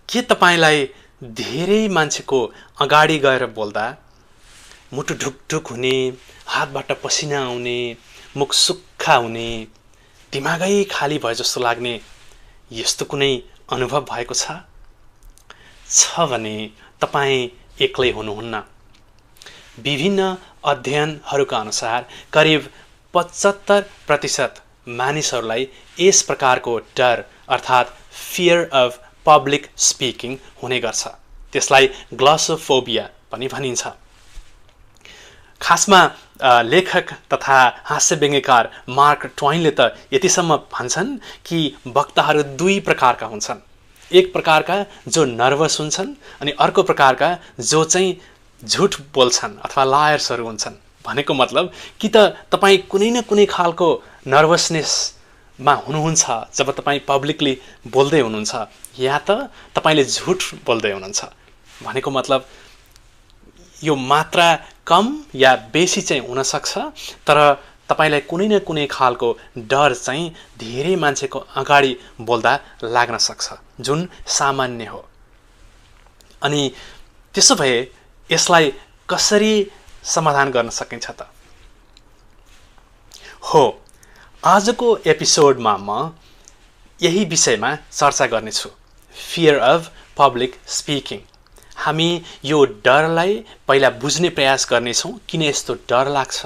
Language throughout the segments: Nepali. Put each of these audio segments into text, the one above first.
के तपाईलाई धेरै मान्छेको अगाडि गएर बोल्दा मुटु ढुकढुक हुने, हातबाट पसिना आउने, मुख सुक्खा हुने, दिमागै खाली भए जस्तो लाग्ने यस्तो कुनै अनुभव भएको छ? छ भने तपाईँ एक्लै हुनुहुन्न। विभिन्न अध्ययनहरूका अनुसार करिब 75% मानिसहरूलाई यस प्रकारको डर अर्थात् फियर अफ पब्लिक स्पिकिङ हुने गर्छ। त्यसलाई ग्लोसोफोबिया पनि भनिन्छ। खासमा लेखक तथा हास्य व्यङ्ग्यकार मार्क ट्वाइनले त यतिसम्म भन्छन् कि वक्ताहरू दुई प्रकारका हुन्छन्। एक प्रकारका जो नर्भस हुन्छन् अनि अर्को प्रकारका जो चाहिँ झुट बोल्छन् अथवा लायर्सहरू हुन्छन्। भनेको मतलब कि त तपाईँ कुनै न कुनै खालको नर्भसनेसमा हुनुहुन्छ जब तपाईँ पब्लिकली बोल्दै हुनुहुन्छ, या त तपाईले झुट बोल्दै हुनुहुन्छ। भनेको मतलब यो मात्रा कम या बेसी चाहिँ हुन सक्छ, तर तपाईलाई कुनै न कुनै खालको डर चाहिँ धेरै मान्छेको अगाडि बोल्दा लाग्न सक्छ, जुन सामान्य हो। अनि त्यसो भए यसलाई कसरी समाधान गर्न सकिन्छ त? हो, आजको एपिसोडमा म यही विषयमा चर्चा गर्नेछु, फियर अफ पब्लिक स्पिकिङ। हामी यो डरलाई पहिला बुझ्ने प्रयास गर्नेछौँ, किन यस्तो डर लाग्छ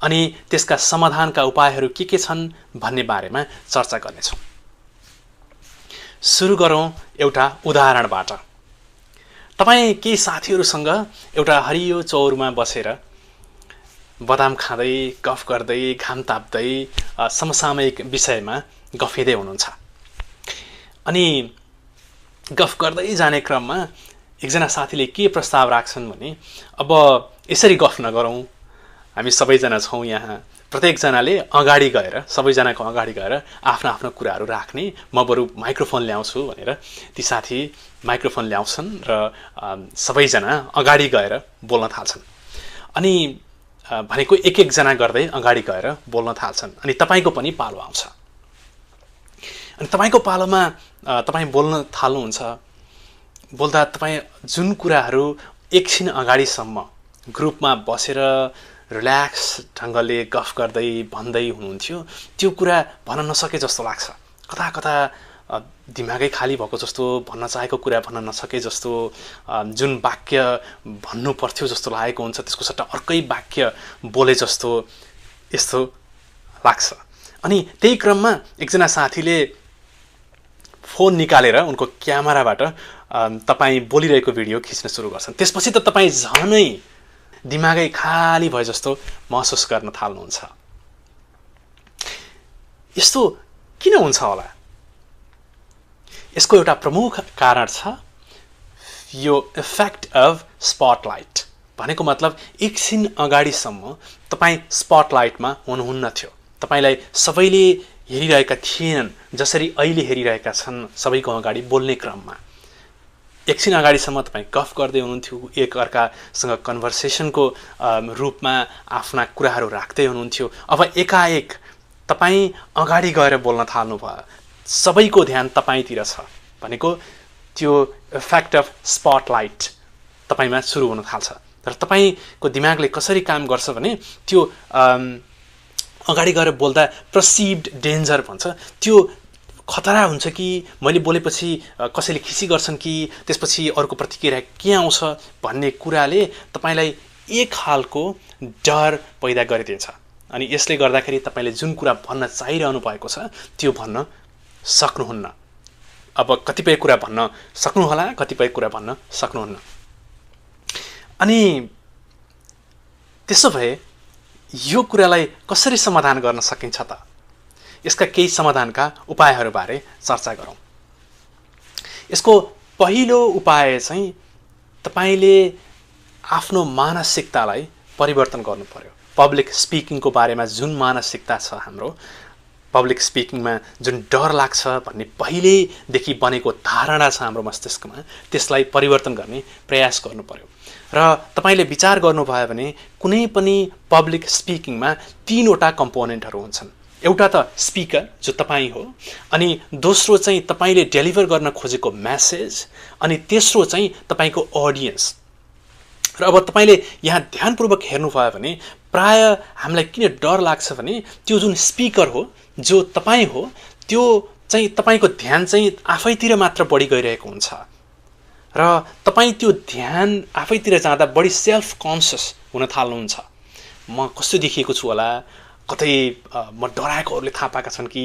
अनि त्यसका समाधानका उपायहरू के छन् भन्ने बारेमा चर्चा गर्नेछौँ। सुरु गरौँ एउटा उदाहरणबाट। तपाईँ केही साथीहरूसँग एउटा हरियो चौरमा बसेर बदाम खाँदै, गफ गर्दै, घाम ताप्दै समसामयिक विषयमा गफिँदै हुनुहुन्छ। अनि गफ गर्दै जाने क्रममा एकजना साथीले के प्रस्ताव राख्छन् भने, अब यसरी गफ नगरौँ, हामी सबैजना छौँ यहाँ, प्रत्येकजनाले अगाडि गएर, सबैजनाको अगाडि गएर आफ्ना आफ्ना कुराहरू राख्ने, म बरु माइक्रोफोन ल्याउँछु भनेर ती साथी माइक्रोफोन ल्याउँछन् र सबैजना अगाडि गएर बोल्न थाल्छन्। अनि भनेको एक एकजना गर्दै अगाडि गएर बोल्न थाल्छन्। अनि तपाईँको पनि पालो आउँछ। अनि तपाईँको पालोमा तपाईँ बोल्न थाल्नुहुन्छ। बोल्दा तपाईँ जुन कुराहरू एकछिन अगाडिसम्म ग्रुपमा बसेर रिल्याक्स ढङ्गले गफ गर्दै भन्दै हुनुहुन्थ्यो, त्यो कुरा भन्न नसके जस्तो लाग्छ। कता कता दिमागै खाली भएको जस्तो, भन्न चाहेको कुरा भन्न नसके जस्तो, जुन वाक्य भन्नु पर्थ्यो जस्तो लागेको हुन्छ त्यसको सट्टा अर्कै वाक्य बोले जस्तो यस्तो लाग्छ। अनि त्यही क्रममा एकजना साथीले फोन निकालेर उनको क्यामेराबाट तपाईँ बोलिरहेको भिडियो खिच्न सुरु गर्छन्। त्यसपछि त तपाईँ झनै दिमागै खाली भए जस्तो महसुस गर्न थाल्नुहुन्छ। यस्तो किन हुन्छ होला? यसको एउटा प्रमुख कारण छ यो इफेक्ट अफ स्पटलाइट। भनेको मतलब एकछिन अगाडिसम्म तपाईँ स्पटलाइटमा हुनुहुन्न थियो। तपाईँलाई सबैले हेरिरहेका थिएनन् जसरी अहिले हेरिरहेका छन् सबैको अगाडि बोल्ने क्रममा। एकछिन अगाडिसम्म तपाईँ गफ गर्दै हुनुहुन्थ्यो, एक अर्कासँग कन्भर्सेसनको रूपमा आफ्ना कुराहरू राख्दै हुनुहुन्थ्यो। अब एकाएक तपाईँ अगाडि गएर बोल्न थाल्नुभयो, सबैको ध्यान तपाईँतिर छ। भनेको त्यो इफेक्ट अफ स्पटलाइट तपाईँमा सुरु हुन थाल्छ। तर तपाईँको दिमागले कसरी काम गर्छ भने त्यो अगाडि गएर बोल्दा पर्सिभ्ड डेन्जर भन्छ, त्यो खतरा हुन्छ कि मैले बोलेपछि कसैले खिसी गर्छन् कि त्यसपछि अर्को प्रतिक्रिया के आउँछ भन्ने कुराले तपाईँलाई एक खालको डर पैदा गरिदिन्छ। अनि यसले गर्दाखेरि तपाईँले जुन कुरा भन्न चाहिरहनु भएको छ त्यो भन्न सक्नुहुन्न। अब कतिपय कुरा भन्न सक्नुहोला, कतिपय कुरा भन्न सक्नुहुन्न। अनि त्यसो भए यो कुरालाई कसरी समाधान गर्न सकिन्छ त? यसका केही समाधानका उपायहरूबारे चर्चा गरौँ। यसको पहिलो उपाय चाहिँ तपाईले आफ्नो मानसिकतालाई परिवर्तन गर्नु पर्यो। पब्लिक स्पिकिङको बारेमा जुन मानसिकता छ हाम्रो, पब्लिक स्पिकिङमा जुन डर लाग्छ भन्ने पहिलेदेखि बनेको धारणा छ हाम्रो मस्तिष्कमा, त्यसलाई परिवर्तन गर्ने प्रयास गर्नु पर्यो। र तपाईले विचार गर्नुभयो भने कुनै पनि पब्लिक स्पिकिङमा तीनवटा कम्पोनेन्टहरू हुन्छन्। एउटा त स्पिकर जो तपाईँ हो, अनि दोस्रो चाहिँ तपाईँले डेलिभर गर्न खोजेको मेसेज, अनि तेस्रो चाहिँ तपाईँको अडियन्स। र अब तपाईँले यहाँ ध्यानपूर्वक हेर्नुभयो भने प्राय हामीलाई किन डर लाग्छ भने त्यो जुन स्पिकर हो, जो तपाईँ हो, त्यो चाहिँ तपाईँको ध्यान चाहिँ आफैतिर मात्र बढी गइरहेको हुन्छ र तपाईँ त्यो ध्यान आफैतिर जाँदा बढी सेल्फ कन्सियस हुन थाल्नुहुन्छ। म कस्तो देखिएको छु होला, कतै म डराएकोहरूले थाहा पाएका छन् कि,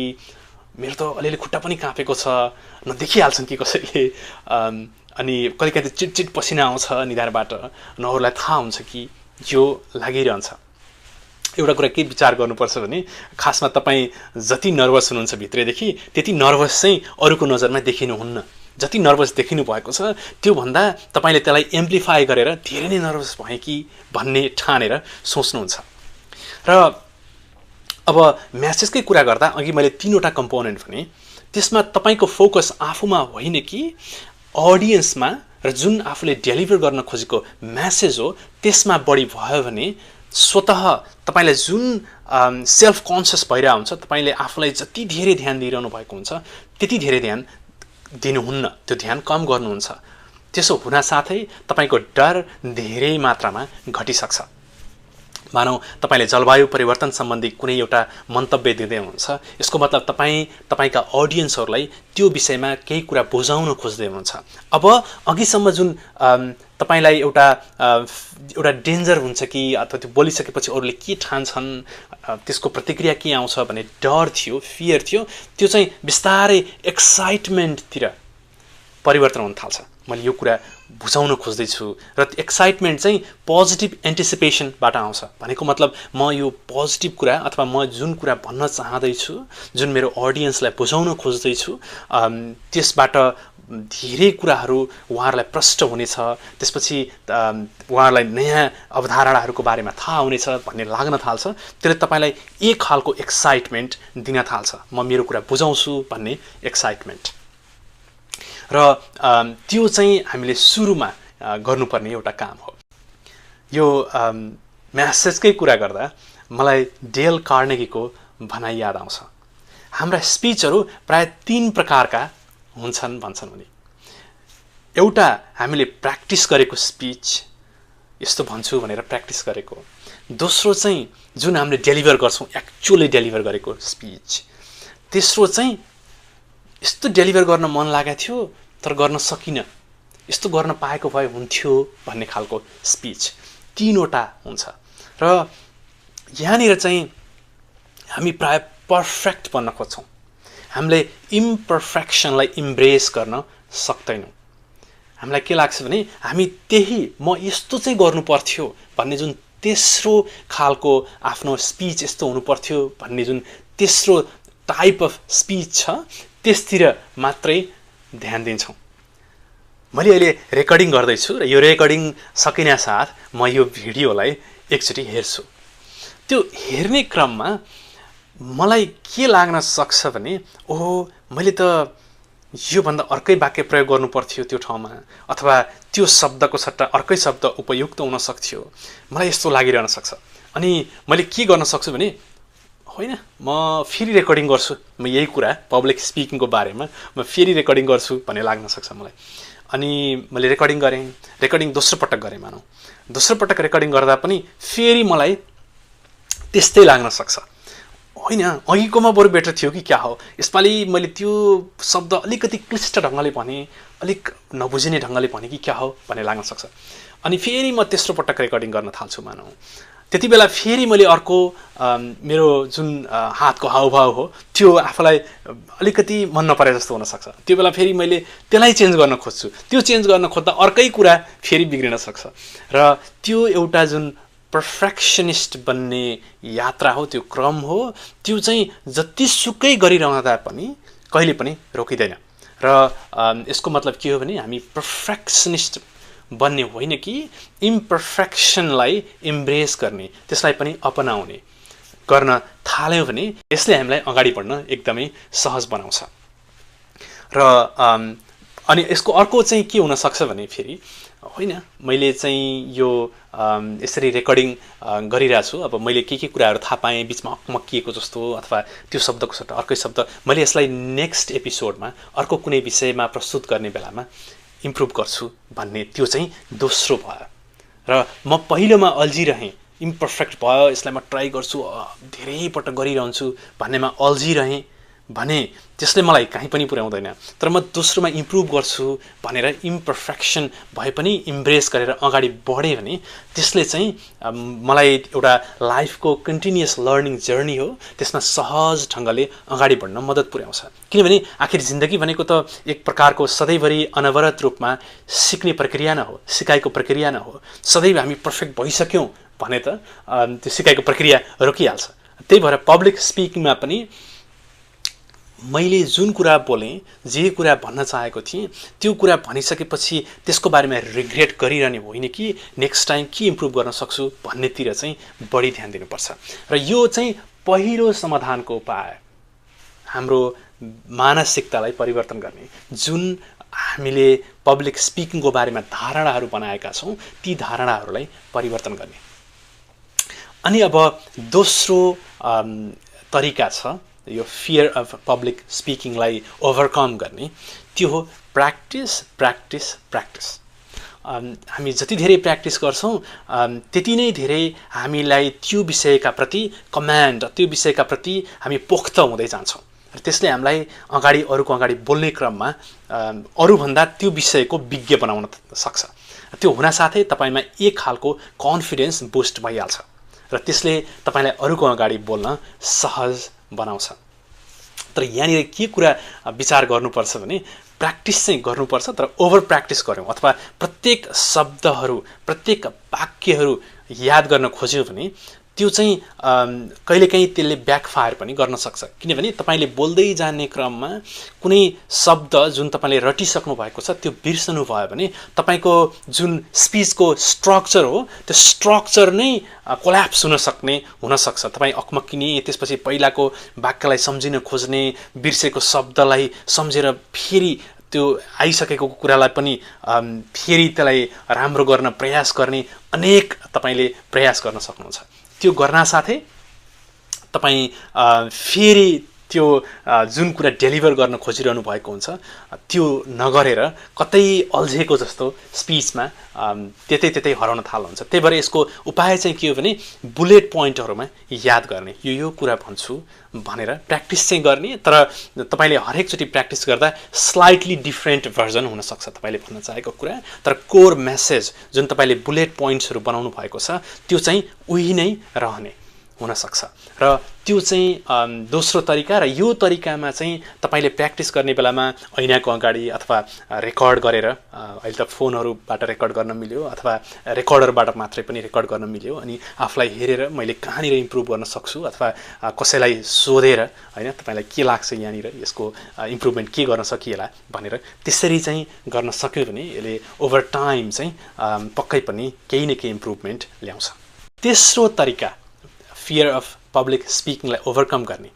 मेरो त अलिअलि खुट्टा पनि काँपेको छ, नदेखिहाल्छन् कि कसैले, अनि कहिलेकाहीँ त चिटचिट पसिना आउँछ निधारबाट, नहरूलाई थाहा हुन्छ कि, यो लागिरहन्छ। एउटा कुरा के विचार गर्नुपर्छ भने खासमा तपाईँ जति नर्भस हुनुहुन्छ भित्रैदेखि, त्यति नर्भस चाहिँ अरूको नजरमा देखिनुहुन्न। जति नर्भस देखिनु भएको छ त्योभन्दा तपाईँले त्यसलाई एम्प्लिफाई गरेर धेरै नै नर्भस भएँ कि भन्ने ठानेर सोच्नुहुन्छ। र अब म्यासेजकै कुरा गर्दा अघि मैले 3वटा कम्पोनेन्ट भने, त्यसमा तपाईँको फोकस आफूमा होइन कि अडियन्समा, र जुन आफूले डेलिभर गर्न खोजेको म्यासेज हो त्यसमा बढी भयो भने स्वतः तपाईँलाई जुन सेल्फ कन्सियस भइरहेको हुन्छ, तपाईँले आफूलाई जति धेरै ध्यान दिइरहनु भएको हुन्छ त्यति धेरै ध्यान दिनुहुन्न, त्यो ध्यान कम गर्नुहुन्छ। त्यसो हुनासाथै तपाईँको डर धेरै मात्रामा घटिसक्छ। मानौ तपाईँले जलवायु परिवर्तन सम्बन्धी कुनै एउटा मन्तव्य दिँदै हुनुहुन्छ, यसको मतलब तपाईँका अडियन्सहरूलाई त्यो विषयमा केही कुरा बुझाउन खोज्दै हुनुहुन्छ। अब अघिसम्म जुन तपाईँलाई एउटा डेन्जर हुन्छ कि, अथवा त्यो बोलिसकेपछि अरूले के ठान्छन्, त्यसको प्रतिक्रिया के आउँछ भन्ने डर थियो, फियर थियो, त्यो चाहिँ बिस्तारै एक्साइटमेन्टतिर परिवर्तन हुन थाल्छ। मैले यो कुरा बुझाउन खोज्दैछु, र एक्साइटमेन्ट चाहिँ पोजिटिभ एन्टिसिपेसनबाट आउँछ। भनेको मतलब म यो पोजिटिभ कुरा अथवा म जुन कुरा भन्न चाहँदैछु, जुन मेरो अडियन्सलाई बुझाउन खोज्दैछु, त्यसबाट धेरै कुराहरू उहाँहरूलाई प्रष्ट हुनेछ, त्यसपछि उहाँहरूलाई नयाँ अवधारणाहरूको बारेमा थाहा हुनेछ भन्ने लाग्न थाल्छ। त्यसले तपाईँलाई एक खालको एक्साइटमेन्ट दिन थाल्छ, म मेरो कुरा बुझाउँछु भन्ने एक्साइटमेन्ट। र त्यो चाहिँ हामीले सुरुमा गर्नुपर्ने एउटा काम हो। यो म्यासेजकै कुरा गर्दा मलाई डेल कार्नेगीको भनाइ याद आउँछ। हाम्रा स्पिचहरू प्राय 3 प्रकारका हुन्छन् भन्छन् उनी। एउटा हामीले प्र्याक्टिस गरेको स्पिच, यस्तो भन्छु भनेर प्र्याक्टिस गरेको। दोस्रो चाहिँ जुन हामीले डेलिभर गर्छौँ, एक्चुअली डेलिभर गरेको स्पिच। तेस्रो चाहिँ यस्तो डेलिभर गर्न मन लागेको थियो तर गर्न सकिनँ, यस्तो गर्न पाएको भए हुन्थ्यो भन्ने खालको स्पिच। 3वटा हुन्छ। र यहाँनिर चाहिँ हामी प्राय पर्फेक्ट बन्न खोज्छौँ, हामीले इम्पर्फेक्सनलाई इम्ब्रेस गर्न सक्दैनौँ। हामीलाई के लाग्छ भने हामी त्यही म यस्तो चाहिँ गर्नु पर्थ्यो भन्ने जुन तेस्रो खालको आफ्नो स्पिच यस्तो हुनु पर्थ्यो भन्ने जुन तेस्रो टाइप अफ स्पिच छ त्यसतिर मात्रै ध्यान दिन्छौँ। मैले अहिले रेकर्डिङ गर्दैछु र यो रेकर्डिङ सकिने साथ म यो भिडियोलाई एकचोटि हेर्छु। त्यो हेर्ने क्रममा मलाई के लाग्न सक्छ भने ओहो मैले त योभन्दा अर्कै वाक्य प्रयोग गर्नु पर्थ्यो त्यो ठाउँमा, अथवा त्यो शब्दको सट्टा अर्कै शब्द उपयुक्त हुन सक्थ्यो, मलाई यस्तो लागिरहन सक्छ। अनि मैले के गर्न सक्छु भने होइन म फेरि रेकर्डिङ गर्छु, म यही कुरा पब्लिक स्पिकिङको बारेमा म फेरि रेकर्डिङ गर्छु भन्ने लाग्न सक्छ मलाई। अनि मैले रेकर्डिङ गरेँ, रेकर्डिङ दोस्रो पटक गरेँ, मानौँ दोस्रो पटक रेकर्डिङ गर्दा पनि फेरि मलाई त्यस्तै लाग्न सक्छ। होइन अघिकोमा बरु बेटर थियो कि क्या हो, यसपालि मैले त्यो शब्द अलिकति क्लिष्ट ढङ्गले भने, अलिक नबुझिने ढङ्गले भने कि क्या हो भन्ने लाग्न सक्छ। अनि फेरि म तेस्रो पटक रेकर्डिङ गर्न थाल्छु मानौँ, त्यति बेला फेरि मैले अर्को मेरो जुन हातको हावभाव हो त्यो आफूलाई अलिकति मन नपरे जस्तो हुनसक्छ। त्यो बेला फेरि मैले त्यसलाई चेन्ज गर्न खोज्छु, त्यो चेन्ज गर्न खोज्दा अर्कै कुरा फेरि बिग्रिन सक्छ। र त्यो एउटा जुन पर्फेक्सनिस्ट बन्ने यात्रा हो, त्यो क्रम हो, त्यो चाहिँ जतिसुकै गरिरहँदा पनि कहिले पनि रोकिँदैन। र यसको मतलब के हो भने हामी पर्फेक्सनिस्ट बन्ने होइन कि इम्पर्फेक्सनलाई इम्ब्रेस गर्ने, त्यसलाई पनि अपनाउने गर्न थाल्यो भने यसले हामीलाई अगाडि बढ्न एकदमै सहज बनाउँछ। र अनि यसको अर्को चाहिँ के हुन सक्छ भने फेरि होइन मैले चाहिँ यो यसरी रेकर्डिङ गरिरहेको छु, अब मैले के कुराहरू थाहा पाएँ बिचमा अकमकिएको जस्तो अथवा त्यो शब्दको सट्टा अर्कै शब्द, मैले यसलाई नेक्स्ट एपिसोडमा अर्को कुनै विषयमा प्रस्तुत गर्ने बेलामा इम्प्रुभ गर्छु भन्ने त्यो चाहिँ दोस्रो भयो। र म पहिलोमा अल्झिरहेँ, इम्पर्फेक्ट भयो, यसलाई म ट्राई गर्छु, धेरै पटक गरिरहन्छु भन्नेमा अल्झिरहेँ भने त्यसले मलाई कहीँ पनि पुर्याउँदैन। तर म दोस्रोमा इम्प्रुभ गर्छु भनेर इम्पर्फेक्सन भए पनि इम्ब्रेस गरेर अगाडि बढेँ भने त्यसले चाहिँ मलाई एउटा लाइफको कन्टिन्युअस लर्निङ जर्नी हो, त्यसमा सहज ढङ्गले अगाडि बढ्न मद्दत पुर्याउँछ। किनभने आखिर जिन्दगी भनेको त एक प्रकारको सधैँभरि अनवरत रूपमा सिक्ने प्रक्रिया न हो, सिकाइको प्रक्रिया न हो। सदैव हामी पर्फेक्ट भइसक्यौँ भने त त्यो सिकाइको प्रक्रिया रोकिहाल्छ। त्यही भएर पब्लिक स्पिकिङमा पनि मैले जुन कुरा बोलेँ, जे कुरा भन्न चाहेको थिएँ त्यो कुरा भनिसकेपछि त्यसको बारेमा रिग्रेट गरिरहने होइन कि नेक्स्ट टाइम के इम्प्रुभ गर्न सक्छु भन्नेतिर चाहिँ बढी ध्यान दिनुपर्छ। र यो चाहिँ पहिलो समाधानको उपाय, हाम्रो मानसिकतालाई परिवर्तन गर्ने, जुन हामीले पब्लिक स्पिकिङको बारेमा धारणाहरू बनाएका छौँ ती धारणाहरूलाई परिवर्तन गर्ने। अनि अब दोस्रो तरिका छ यो फियर अफ पब्लिक स्पिकिङलाई ओभरकम गर्ने, त्यो हो प्र्याक्टिस प्र्याक्टिस प्र्याक्टिस। हामी जति धेरै प्र्याक्टिस गर्छौँ त्यति नै धेरै हामीलाई त्यो विषयका प्रति कमान्ड, त्यो विषयका प्रति हामी पोख्त हुँदै जान्छौँ। र त्यसले हामीलाई अरूको अगाडि बोल्ने क्रममा अरूभन्दा त्यो विषयको विज्ञ बनाउन सक्छ। त्यो हुनासाथै तपाईँमा एक खालको कन्फिडेन्स बुस्ट भइहाल्छ र त्यसले तपाईँलाई अरूको अगाडि बोल्न सहज बनाउँछ। तर यहाँनिर के कुरा विचार गर्नुपर्छ भने प्र्याक्टिस चाहिँ गर्नुपर्छ, तर ओभर प्र्याक्टिस गऱ्यौँ अथवा प्रत्येक शब्दहरू, प्रत्येक वाक्यहरू याद गर्न खोज्यौँ भने त्यो चाहिँ कहिलेकाहीँ त्यसले ब्याकफायर पनि गर्न सक्छ। किनभने तपाईँले बोल्दै जाने क्रममा कुनै शब्द जुन तपाईँले रटिसक्नु भएको छ त्यो बिर्सनु भयो भने तपाईँको जुन स्पिचको स्ट्रक्चर हो त्यो स्ट्रक्चर नै कोल्याप्स हुनसक्छ। तपाईँ अकमकिने, त्यसपछि पहिलाको वाक्यलाई सम्झिन खोज्ने, बिर्सेको शब्दलाई सम्झेर फेरि त्यो आइसकेको कुरालाई पनि फेरि त्यसलाई राम्रो गर्न प्रयास गर्ने अनेक तपाईँले प्रयास गर्न सक्नुहुन्छ। त्यो गर्नासाथै तपाईँ फेरि त्यो जुन कुरा डेलिभर गर्न खोजिरहनु भएको हुन्छ त्यो नगरेर कतै अल्झेको जस्तो स्पिचमा त्यतै हराउन थाल्नुहुन्छ। त्यही भएर यसको उपाय चाहिँ के हो भने बुलेट पोइन्टहरूमा याद गर्ने, यो कुरा भन्छु भनेर प्र्याक्टिस चाहिँ गर्ने। तर तपाईँले हरेकचोटि प्र्याक्टिस गर्दा स्लाइटली डिफ्रेन्ट भर्जन हुनसक्छ तपाईँले भन्न चाहेको कुरा, तर कोर मेसेज जुन तपाईँले बुलेट पोइन्ट्सहरू बनाउनु भएको छ त्यो चाहिँ उही नै रहने हुनसक्छ। र त्यो चाहिँ दोस्रो तरिका। र यो तरिकामा चाहिँ तपाईँले प्र्याक्टिस गर्ने बेलामा ऐनाको अगाडि अथवा रेकर्ड गरेर, अहिले त फोनहरूबाट रेकर्ड गर्न मिल्यो अथवा रेकर्डरबाट मात्रै पनि रेकर्ड गर्न मिल्यो, अनि आफूलाई हेरेर मैले कहाँनिर इम्प्रुभ गर्न सक्छु अथवा कसैलाई सोधेर होइन तपाईँलाई के लाग्छ यहाँनिर यसको इम्प्रुभमेन्ट के गर्न सकिएला भनेर त्यसरी चाहिँ गर्न सक्यो भने यसले ओभर टाइम चाहिँ पक्कै पनि केही न केही इम्प्रुभमेन्ट ल्याउँछ। तेस्रो तरिका फियर अफ पब्लिक स्पिकिङलाई ओभरकम गर्ने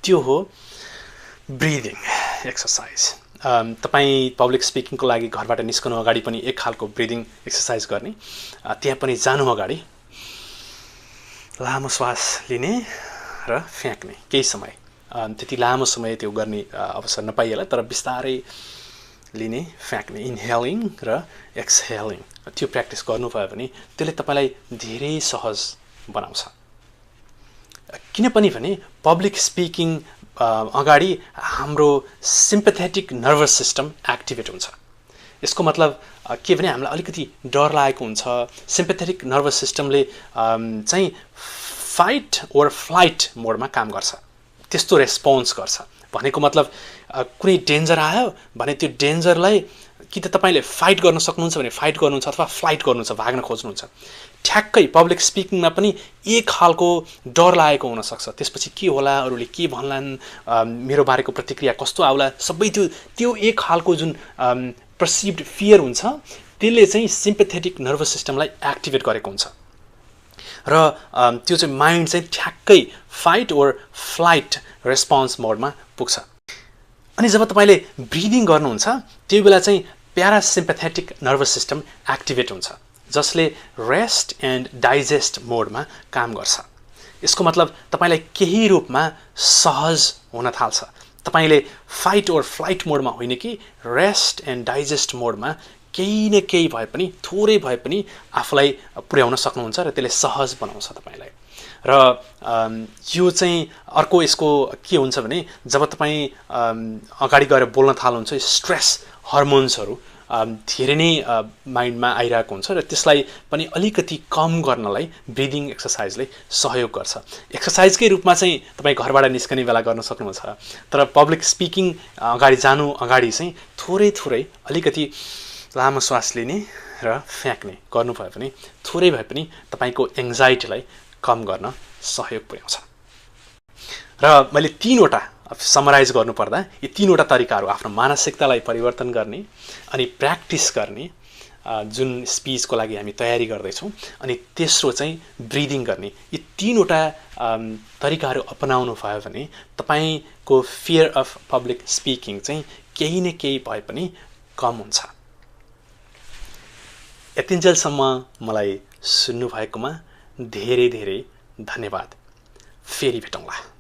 त्यो हो ब्रिदिङ एक्सर्साइज। तपाईँ पब्लिक स्पिकिङको लागि घरबाट निस्कनु अगाडि पनि एक खालको ब्रिदिङ एक्सर्साइज गर्ने। त्यहाँ पनि जानु अगाडि लामो श्वास लिने र फ्याँक्ने केही समय, त्यति लामो समय त्यो गर्ने अवसर नपाइएला, तर बिस्तारै लिने, फ्याँक्ने, इन्हेलिङ र एक्सहेलिङ त्यो प्र्याक्टिस गर्नुभयो भने त्यसले तपाईँलाई धेरै सहज बनाउँछ। किनभने पब्लिक स्पिकिङ अगाडि हाम्रो सिम्पथेटिक नर्भस सिस्टम एक्टिभेट हुन्छ। यसको मतलब के भने हामीलाई अलिकति डर लागेको हुन्छ, सिम्पथेटिक नर्भस सिस्टमले चाहिँ फाइट ओर फ्लाइट मोडमा काम गर्छ, त्यस्तो रेस्पोन्स गर्छ। भनेको मतलब कुनै डेन्जर आयो भने त्यो डेन्जरलाई कि त तपाईँले फाइट गर्न सक्नुहुन्छ भने फाइट गर्नुहुन्छ अथवा फ्लाइट गर्नुहुन्छ, भाग्न खोज्नुहुन्छ। ठ्याक्कै पब्लिक स्पिकिङमा पनि एक खालको डर लागेको हुनसक्छ, त्यसपछि के होला, अरूले के भन्लान्, मेरो बारेको प्रतिक्रिया कस्तो आउला, सबै त्यो एक खालको जुन पर्सिभ्ड फियर हुन्छ त्यसले चाहिँ सिम्पथेटिक नर्भस सिस्टमलाई एक्टिभेट गरेको हुन्छ र त्यो चाहिँ माइन्ड चाहिँ ठ्याक्कै फाइट ओर फ्लाइट रेस्पोन्स मोडमा पुग्छ। अनि जब तपाईँले ब्रिदिङ गर्नुहुन्छ त्यो बेला चाहिँ प्यारासिम्पेथेटिक नर्भस सिस्टम एक्टिभेट हुन्छ, जसले रेस्ट एन्ड डाइजेस्ट मोडमा काम गर्छ। यसको मतलब तपाईँलाई केही रूपमा सहज हुन थाल्छ। तपाईँले फाइट ओर फ्लाइट मोडमा होइन कि रेस्ट एन्ड डाइजेस्ट मोडमा केही न केही भए पनि, थोरै भए पनि आफूलाई पुर्याउन सक्नुहुन्छ र त्यसले सहज बनाउँछ तपाईँलाई। र यो चाहिँ अर्को यसको के हुन्छ भने जब तपाईँ अगाडि गएर बोल्न थाल्नुहुन्छ, स्ट्रेस हर्मोन्सहरू धेरै नै माइन्डमा आइरहेको हुन्छ र त्यसलाई पनि अलिकति कम गर्नलाई ब्रिदिङ एक्सर्साइजले सहयोग गर्छ। एक्सर्साइजकै रूपमा चाहिँ तपाईँ घरबाट निस्कने बेला गर्न सक्नुहुन्छ, तर पब्लिक स्पिकिङ अगाडि जानु अगाडि चाहिँ थोरै थोरै अलिकति लामो श्वास लिने र फ्याँक्ने गर्नुभयो भने थोरै भए पनि तपाईँको एङ्जाइटीलाई कम गर्न सहयोग पुर्याउँछ। र मैले 3वटा समराइज गर्नुपर्दा यी 3वटा तरिकाहरू आफ्नो मानसिकतालाई परिवर्तन गर्ने, अनि प्र्याक्टिस गर्ने जुन स्पिचको लागि हामी तयारी गर्दैछौँ, अनि तेस्रो चाहिँ ब्रिदिङ गर्ने, यी 3वटा तरिकाहरू अपनाउनु भयो भने तपाईँको फियर अफ पब्लिक स्पिकिङ चाहिँ केही न केही भए पनि कम हुन्छ। यतिन्जेलसम्म मलाई सुन्नुभएकोमा धेरै धेरै धन्यवाद। फेरि भेटौँला।